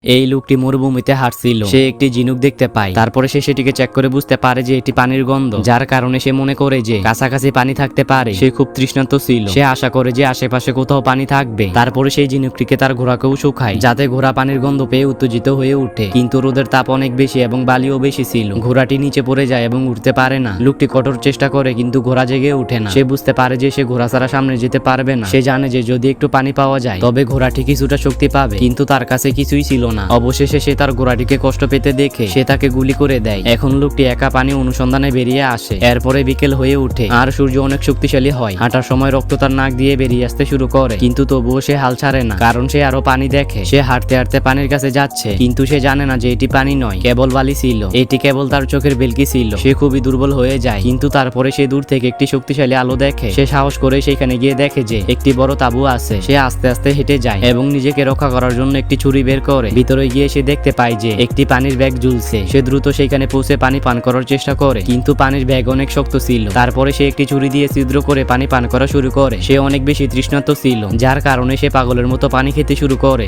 এই লোকটি মরুভূমিতে হাঁটছিল। সে একটি ঝিনুক দেখতে পায়। তারপরে সে সেটিকে চেক করে বুঝতে পারে যে এটি পানির গন্ধ, যার কারণে সে মনে করে যে কাছাকাছি পানি থাকতে পারে। সে খুব তৃষ্ণার্ত ছিল। সে আশা করে যে আশেপাশে কোথাও পানি থাকবে। তারপরে সেই ঝিনুকটিকে তার ঘোড়াকেও শুকায়, যাতে ঘোড়া পানির গন্ধ পেয়ে উত্তেজিত হয়ে উঠে। কিন্তু রোদের তাপ অনেক বেশি এবং বালিও বেশি ছিল। ঘোড়াটি নিচে পড়ে যায় এবং উঠতে পারে না। লোকটি কঠোর চেষ্টা করে কিন্তু ঘোড়া জেগে ওঠে না। সে বুঝতে পারে যে সে ঘোড়া ছাড়া সামনে যেতে পারবে না। সে জানে যে যদি একটু পানি পাওয়া যায় তবে ঘোড়াটি কিছুটা শক্তি পাবে, কিন্তু তার কাছে কিছুই ছিল না। অবশেষে সে তার ঘোড়াটিকে কষ্ট পেতে দেখে সে তাকে গুলি করে দেয়। এখন লোকটি একা পানি অনুসন্ধানে বেরিয়ে আসে। এরপরে বিকেল হয়ে ওঠে আর সূর্য অনেক শক্তিশালী হয়। হাঁটার সময় রক্ত তার নাক দিয়ে বেরিয়ে আসতে শুরু করে, কিন্তু তবুও সে হাল ছাড়ে না, কারণ সে আরো পানি দেখে। সে হাঁটতে হাঁটতে পানির কাছে যাচ্ছে, কিন্তু সে জানে না যে এটি পানি নয়, কেবল বালি ছিল। এটি কেবল তার চোখের বেলকি ছিল। সে খুবই দুর্বল হয়ে যায়, কিন্তু তারপরে সে দূর থেকে একটি শক্তিশালী আলো দেখে। সে সাহস করে সেখানে গিয়ে দেখে যে একটি বড় তাঁবু আছে। সে আস্তে আস্তে হেঁটে যায় এবং নিজেকে রক্ষা করার জন্য একটি ছুরি বের করে। ভিতরে গিয়ে সে দেখতে পায় যে একটি পানির ব্যাগ ঝুলছে। সে দ্রুত সেখানে পৌঁছে পানি পান করার চেষ্টা করে, কিন্তু পানির ব্যাগ অনেক শক্ত ছিল। তারপরে সে একটি ছুরি দিয়ে ছিদ্র করে পানি পান করা শুরু করে। সে অনেক বেশি তৃষ্ণার্ত ছিল, যার কারণে সে পাগলের মতো পানি খেতে শুরু করে।